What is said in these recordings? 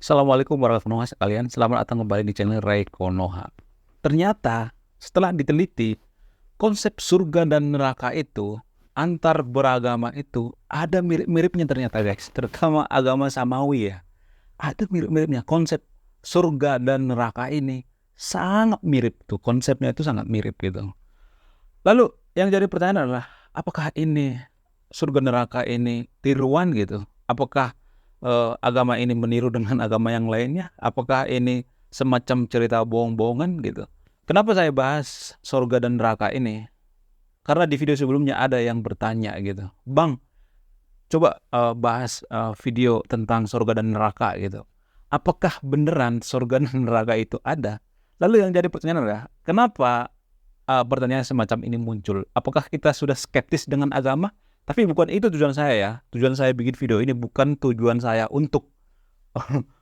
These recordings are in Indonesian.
Assalamualaikum warahmatullahi wabarakatuh sekalian. Selamat datang kembali di channel Ray Konoha. Ternyata setelah diteliti, konsep surga dan neraka itu antar beragama itu ada mirip-miripnya ternyata guys. Terutama agama Samawi ya. Ada mirip-miripnya. Konsep surga dan neraka ini sangat mirip tuh. Konsepnya itu sangat mirip gitu. Lalu yang jadi pertanyaan adalah apakah ini surga neraka ini tiruan gitu? Apakah agama ini meniru dengan agama yang lainnya? Apakah ini semacam cerita bohong-bohongan gitu? Kenapa saya bahas surga dan neraka ini? Karena di video sebelumnya ada yang bertanya gitu, Bang, coba bahas video tentang surga dan neraka gitu. Apakah beneran surga dan neraka itu ada? Lalu yang jadi pertanyaan adalah, kenapa pertanyaan semacam ini muncul? Apakah kita sudah skeptis dengan agama? Tapi bukan itu tujuan saya ya. Tujuan saya bikin video ini bukan tujuan saya untuk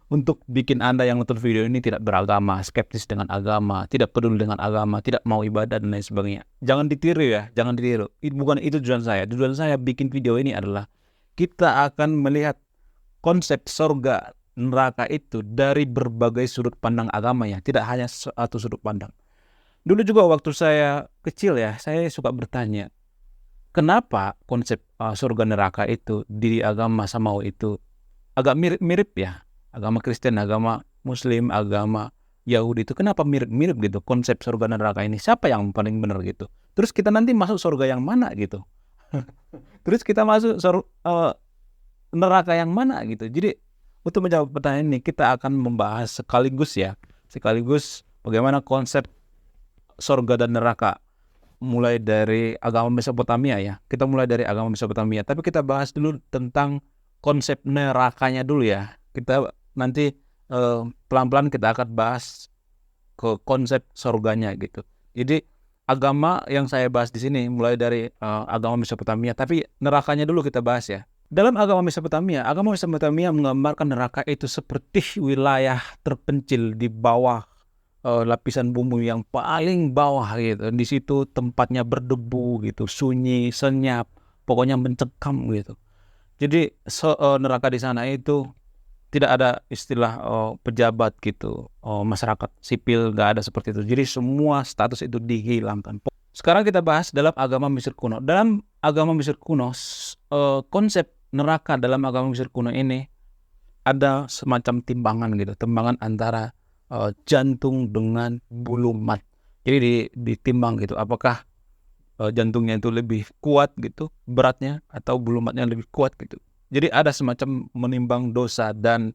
untuk bikin Anda yang nonton video ini tidak beragama, skeptis dengan agama, tidak peduli dengan agama, tidak mau ibadah dan lain sebagainya. Jangan ditiru ya, jangan ditiru. Bukan itu tujuan saya. Tujuan saya bikin video ini adalah kita akan melihat konsep surga neraka itu dari berbagai sudut pandang agama ya, tidak hanya satu sudut pandang. Dulu juga waktu saya kecil ya, saya suka bertanya, kenapa konsep surga neraka itu di agama Samawi itu agak mirip-mirip ya? Agama Kristen, agama Muslim, agama Yahudi itu kenapa mirip-mirip gitu konsep surga neraka ini? Siapa yang paling benar gitu? Terus kita nanti masuk surga yang mana gitu? Terus kita masuk neraka yang mana gitu? Jadi untuk menjawab pertanyaan ini kita akan membahas sekaligus bagaimana konsep surga dan neraka mulai dari agama Mesopotamia ya. Kita mulai dari agama Mesopotamia, tapi kita bahas dulu tentang konsep nerakanya dulu ya. Kita nanti pelan-pelan kita akan bahas ke konsep surganya gitu. Jadi agama yang saya bahas di sini mulai dari agama Mesopotamia, tapi nerakanya dulu kita bahas ya. Dalam agama Mesopotamia menggambarkan neraka itu seperti wilayah terpencil di bawah lapisan bumi yang paling bawah gitu. Di situ tempatnya berdebu gitu, sunyi, senyap, pokoknya mencekam gitu. Jadi neraka di sana itu tidak ada istilah pejabat gitu, masyarakat sipil nggak ada seperti itu. Jadi semua status itu dihilangkan. Sekarang kita bahas dalam agama Mesir kuno. Dalam agama Mesir kuno, konsep neraka dalam agama Mesir kuno ini ada semacam timbangan gitu, timbangan antara jantung dengan bulu mat. Jadi ditimbang gitu, apakah jantungnya itu lebih kuat gitu beratnya atau bulu matnya lebih kuat gitu. Jadi ada semacam menimbang dosa dan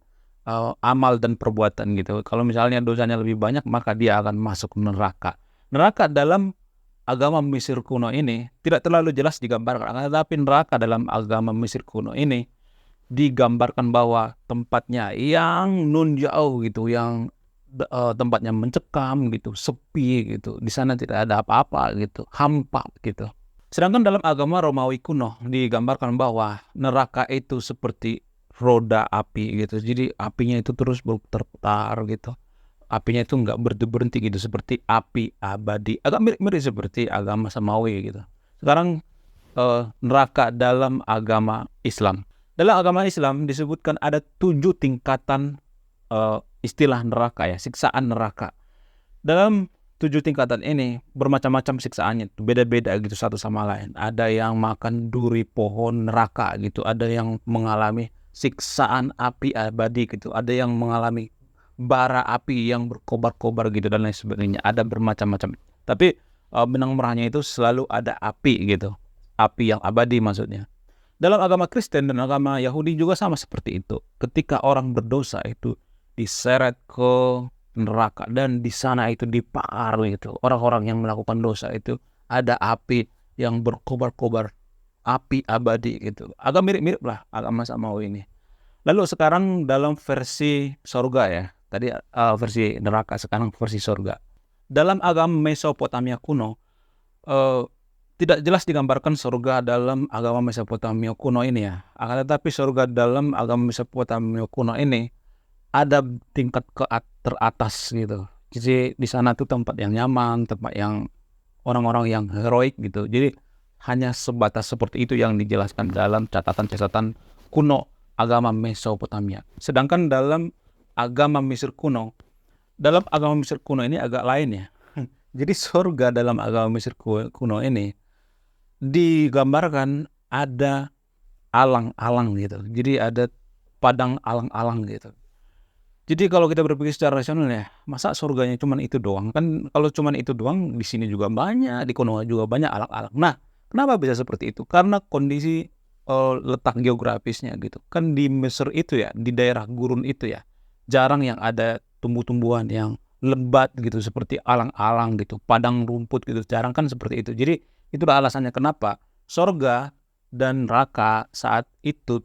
amal dan perbuatan gitu. Kalau misalnya dosanya lebih banyak maka dia akan masuk neraka. Neraka dalam agama Mesir kuno ini tidak terlalu jelas digambarkan, tetapi neraka dalam agama Mesir kuno ini digambarkan bahwa tempatnya yang nun jauh gitu, yang tempatnya mencekam gitu, sepi gitu. Di sana tidak ada apa-apa gitu, hampa gitu. Sedangkan dalam agama Romawi kuno digambarkan bahwa neraka itu seperti roda api gitu. Jadi apinya itu terus berputar-putar gitu. Apinya itu nggak berhenti gitu, seperti api abadi. Agak mirip-mirip seperti agama Samawi gitu. Sekarang neraka dalam agama Islam. Dalam agama Islam disebutkan ada 7 tingkatan istilah neraka ya, siksaan neraka. Dalam 7 tingkatan ini bermacam-macam siksaannya, beda-beda gitu satu sama lain. Ada yang makan duri pohon neraka gitu, ada yang mengalami siksaan api abadi gitu, ada yang mengalami bara api yang berkobar-kobar gitu dan lain sebagainya. Ada bermacam-macam. Tapi benang merahnya itu selalu ada api gitu, api yang abadi maksudnya. Dalam agama Kristen dan agama Yahudi juga sama seperti itu. Ketika orang berdosa itu diseret ke neraka dan di sana itu dipakar gitu. Orang-orang yang melakukan dosa itu ada api yang berkobar-kobar, api abadi gitu. Agak mirip-mirip lah agama Samawi ini. Lalu sekarang dalam versi surga ya. Tadi versi neraka, sekarang versi surga. Dalam agama Mesopotamia kuno tidak jelas digambarkan surga dalam agama Mesopotamia kuno ini ya. Akan tetapi surga dalam agama Mesopotamia kuno ini ada tingkat teratas gitu. Jadi di sana tuh tempat yang nyaman, tempat yang orang-orang yang heroik gitu. Jadi hanya sebatas seperti itu yang dijelaskan dalam catatan-catatan kuno agama Mesopotamia. Sedangkan dalam agama Mesir kuno, dalam agama Mesir kuno ini agak lain ya. Jadi surga dalam agama Mesir kuno ini digambarkan ada alang-alang gitu. Jadi ada padang alang-alang gitu. Jadi kalau kita berpikir secara rasional ya, masa surganya cuma itu doang? Kan kalau cuma itu doang, di sini juga banyak, di Konoha juga banyak alang-alang. Nah, kenapa bisa seperti itu? Karena kondisi letak geografisnya gitu. Kan di Mesir itu ya, di daerah gurun itu ya, jarang yang ada tumbuh-tumbuhan yang lebat gitu, seperti alang-alang gitu, padang rumput gitu, jarang kan seperti itu. Jadi itulah alasannya kenapa surga dan neraka saat itu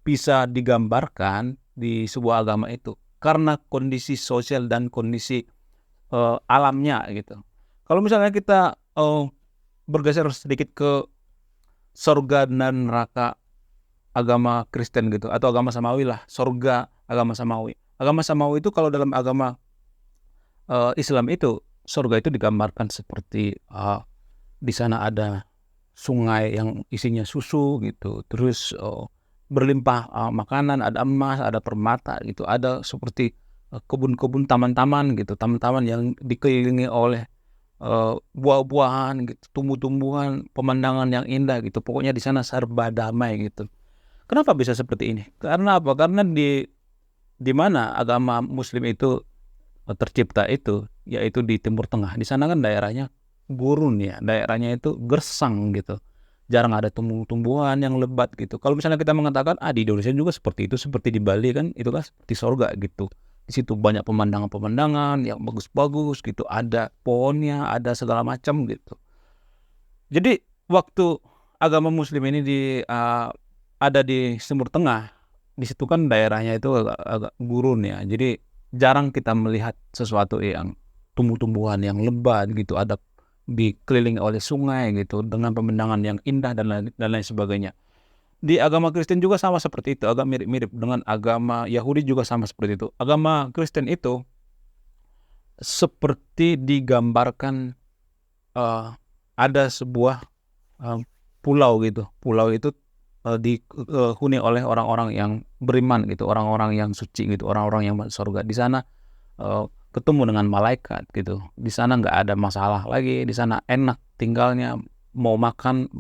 bisa digambarkan di sebuah agama itu, karena kondisi sosial dan kondisi alamnya gitu. Kalau misalnya kita bergeser sedikit ke surga dan neraka agama Kristen gitu, atau agama Samawi lah, surga agama Samawi. Agama Samawi itu kalau dalam agama Islam itu, surga itu digambarkan seperti di sana ada sungai yang isinya susu gitu, terus berlimpah makanan, ada emas, ada permata gitu, ada seperti kebun-kebun, taman-taman gitu, taman-taman yang dikelilingi oleh buah-buahan gitu, tumbuh-tumbuhan, pemandangan yang indah gitu. Pokoknya di sana serba damai gitu. Kenapa bisa seperti ini? Karena apa? Karena di mana agama Muslim itu tercipta itu, yaitu di Timur Tengah. Di sana kan daerahnya gurun ya, daerahnya itu gersang gitu. Jarang ada tumbuh-tumbuhan yang lebat gitu. Kalau misalnya kita mengatakan, di Indonesia juga seperti itu, seperti di Bali kan, itu kan seperti surga gitu. Di situ banyak pemandangan-pemandangan yang bagus-bagus gitu, ada pohonnya, ada segala macam gitu. Jadi waktu agama Muslim ini ada di Timur Tengah, di situ kan daerahnya itu agak gurun ya. Jadi jarang kita melihat sesuatu yang tumbuh-tumbuhan yang lebat gitu, ada dikelilingi oleh sungai gitu dengan pemandangan yang indah dan lain sebagainya. Di agama Kristen juga sama seperti itu, agak mirip-mirip dengan agama Yahudi juga sama seperti itu. Agama Kristen itu seperti digambarkan ada sebuah pulau gitu. Pulau itu dihuni oleh orang-orang yang beriman gitu, orang-orang yang suci gitu, orang-orang yang masuk surga. Di sana ketemu dengan malaikat gitu. Di sana nggak ada masalah lagi. Di sana enak tinggalnya, mau makan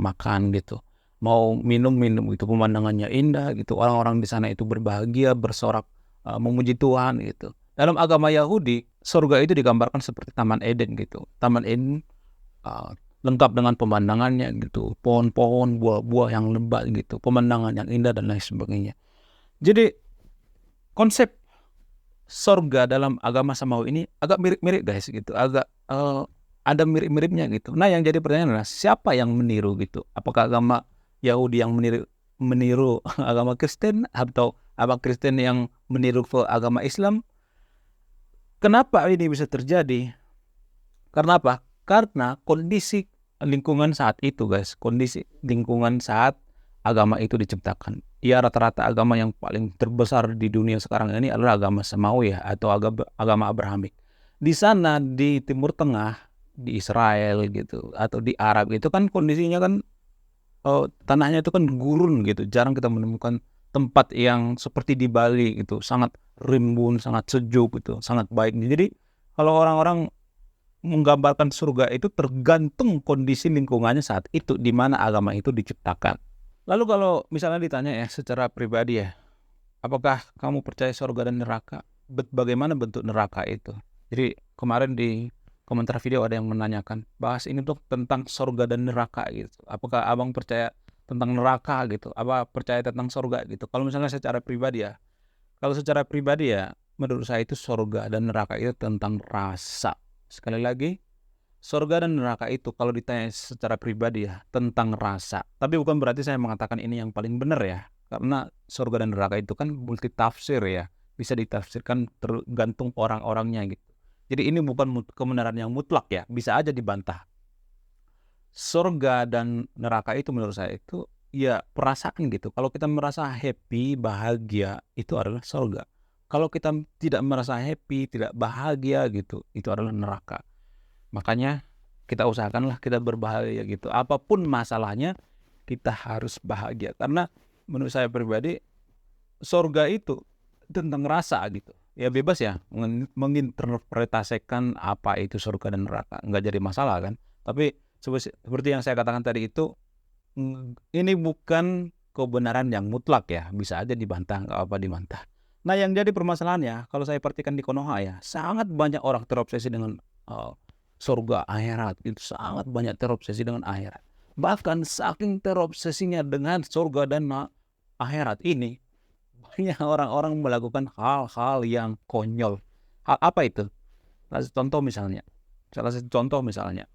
gitu, mau minum gitu. Pemandangannya indah gitu. Orang-orang di sana itu berbahagia, bersorak, memuji Tuhan gitu. Dalam agama Yahudi, surga itu digambarkan seperti Taman Eden gitu. Taman Eden lengkap dengan pemandangannya gitu, pohon-pohon, buah-buah yang lebat gitu, pemandangan yang indah dan lain sebagainya. Jadi konsep surga dalam agama Samawi ini agak mirip-mirip guys gitu, agak ada mirip-miripnya gitu. Nah yang jadi pertanyaan adalah siapa yang meniru gitu? Apakah agama Yahudi yang meniru agama Kristen, atau agama Kristen yang meniru ke agama Islam? Kenapa ini bisa terjadi? Karena apa? Karena kondisi lingkungan saat itu guys, kondisi lingkungan saat agama itu diciptakan. Ya rata-rata agama yang paling terbesar di dunia sekarang ini adalah agama Samawi ya, atau agama Abrahamik. Di sana di Timur Tengah, di Israel gitu, atau di Arab itu kan kondisinya kan tanahnya itu kan gurun gitu, jarang kita menemukan tempat yang seperti di Bali gitu, sangat rimbun, sangat sejuk gitu, sangat baik. Jadi kalau orang-orang menggambarkan surga itu tergantung kondisi lingkungannya saat itu di mana agama itu diciptakan. Lalu kalau misalnya ditanya ya secara pribadi ya, apakah kamu percaya surga dan neraka? Bagaimana bentuk neraka itu? Jadi kemarin di komentar video ada yang menanyakan, bahas ini tuh tentang surga dan neraka gitu. Apakah abang percaya tentang neraka gitu? Apa percaya tentang surga gitu? Kalau misalnya secara pribadi ya, menurut saya itu surga dan neraka itu tentang rasa. Sekali lagi, surga dan neraka itu kalau ditanya secara pribadi ya tentang rasa. Tapi bukan berarti saya mengatakan ini yang paling benar ya. Karena surga dan neraka itu kan multi tafsir ya. Bisa ditafsirkan tergantung orang-orangnya gitu. Jadi ini bukan kebenaran yang mutlak ya. Bisa aja dibantah. Surga dan neraka itu menurut saya itu ya perasaan gitu. Kalau kita merasa happy, bahagia, itu adalah surga. Kalau kita tidak merasa happy, tidak bahagia gitu, itu adalah neraka. Makanya kita usahakanlah kita berbahagia gitu. Apapun masalahnya, kita harus bahagia. Karena menurut saya pribadi, surga itu tentang rasa gitu. ya bebas ya menginterpretasikan apa itu surga dan neraka, nggak jadi masalah kan. Tapi seperti yang saya katakan tadi itu, ini bukan kebenaran yang mutlak ya, bisa aja dibantah, nggak apa dibantah. Nah yang jadi permasalahannya, kalau saya perhatikan di Konoha ya, sangat banyak orang terobsesi dengan surga akhirat, itu sangat banyak terobsesi dengan akhirat. Bahkan saking terobsesinya dengan surga dan akhirat ini, banyak orang-orang melakukan hal-hal yang konyol. Hal apa itu? Salah satu contoh misalnya,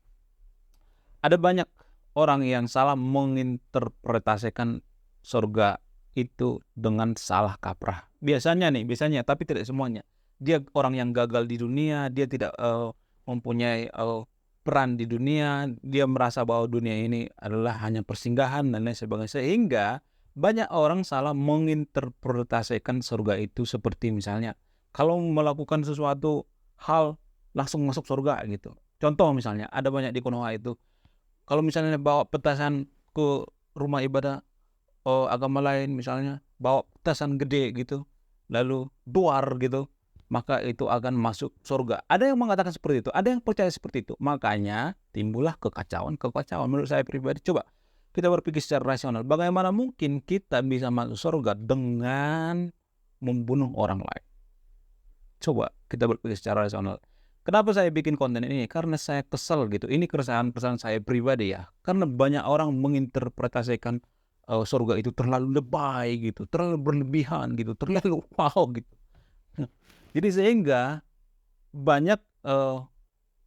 ada banyak orang yang salah menginterpretasikan surga itu dengan salah kaprah. Biasanya, tapi tidak semuanya. Dia orang yang gagal di dunia, dia tidak mempunyai peran di dunia, dia merasa bahwa dunia ini adalah hanya persinggahan dan lain sebagainya. Sehingga banyak orang salah menginterpretasikan surga itu seperti misalnya, kalau melakukan sesuatu hal langsung masuk surga gitu. Contoh misalnya, ada banyak di Konoha itu, kalau misalnya bawa petasan ke rumah ibadah agama lain, misalnya bawa petasan gede gitu, lalu duar gitu, maka itu akan masuk surga. Ada yang mengatakan seperti itu, ada yang percaya seperti itu. Makanya timbullah kekacauan. Menurut saya pribadi, coba kita berpikir secara rasional. Bagaimana mungkin kita bisa masuk surga dengan membunuh orang lain? Coba kita berpikir secara rasional. Kenapa saya bikin konten ini? Karena saya kesel gitu. Ini keresahan saya pribadi ya. Karena banyak orang menginterpretasikan surga itu terlalu lebay gitu, terlalu berlebihan gitu, terlalu wow gitu. Jadi sehingga banyak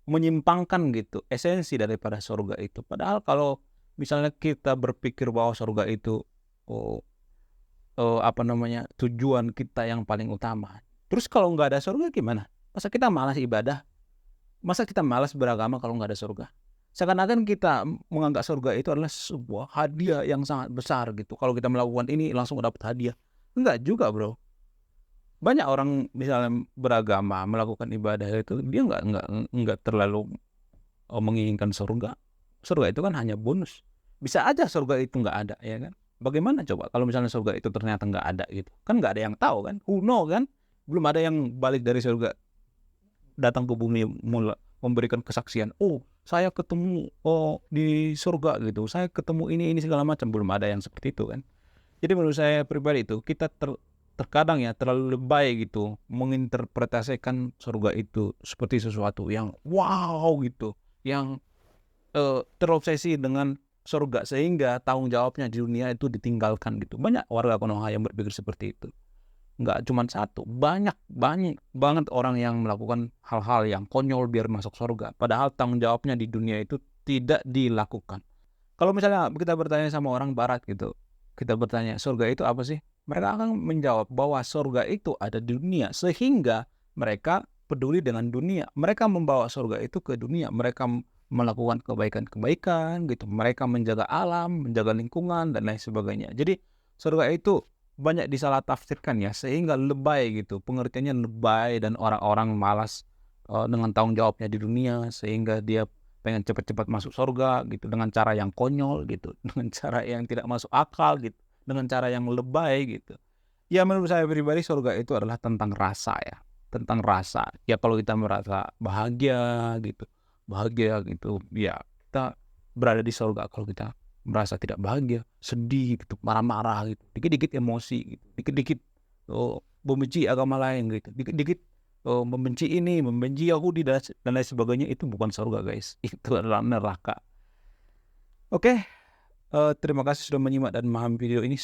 menyimpangkan gitu esensi daripada surga itu. Padahal kalau misalnya kita berpikir bahwa surga itu tujuan kita yang paling utama. Terus kalau nggak ada surga gimana? Masa kita malas ibadah? Masa kita malas beragama kalau nggak ada surga? Seakan-akan kita menganggap surga itu adalah sebuah hadiah yang sangat besar gitu. Kalau kita melakukan ini langsung dapat hadiah. Enggak juga, bro. Banyak orang misalnya beragama, melakukan ibadah itu, dia nggak terlalu menginginkan surga. Surga itu kan hanya bonus. Bisa aja surga itu nggak ada, ya kan? Bagaimana coba kalau misalnya surga itu ternyata nggak ada gitu? Kan nggak ada yang tahu kan? Who know kan? Belum ada yang balik dari surga datang ke bumi memberikan kesaksian. Oh, saya ketemu di surga gitu. Saya ketemu ini segala macam. Belum ada yang seperti itu kan. Jadi menurut saya pribadi itu kita terkadang ya terlalu lebay gitu menginterpretasikan surga itu seperti sesuatu yang wow gitu, yang terobsesi dengan surga sehingga tanggung jawabnya di dunia itu ditinggalkan gitu. Banyak warga Konoha yang berpikir seperti itu. Nggak cuma satu, banyak banget orang yang melakukan hal-hal yang konyol biar masuk surga. Padahal tanggung jawabnya di dunia itu tidak dilakukan. Kalau misalnya kita bertanya sama orang barat gitu, kita bertanya surga itu apa sih? Mereka akan menjawab bahwa surga itu ada di dunia, sehingga mereka peduli dengan dunia. Mereka membawa surga itu ke dunia. Mereka melakukan kebaikan-kebaikan gitu. Mereka menjaga alam, menjaga lingkungan dan lain sebagainya. Jadi surga itu banyak disalah tafsirkan ya, sehingga lebay gitu, pengertiannya lebay dan orang-orang malas dengan tanggung jawabnya di dunia, sehingga dia pengen cepat-cepat masuk surga gitu dengan cara yang konyol gitu, dengan cara yang tidak masuk akal gitu, dengan cara yang lebay gitu. Ya menurut saya pribadi surga itu adalah tentang rasa ya, tentang rasa. Ya kalau kita merasa bahagia gitu ya kita berada di surga. Kalau kita merasa tidak bahagia, sedih gitu, marah-marah gitu, dikit-dikit emosi gitu, dikit-dikit membenci agama lain gitu, dikit-dikit membenci ini, membenci Yahudi dan lain sebagainya, itu bukan surga guys, itu adalah neraka. Oke, terima kasih sudah menyimak dan memahami video ini.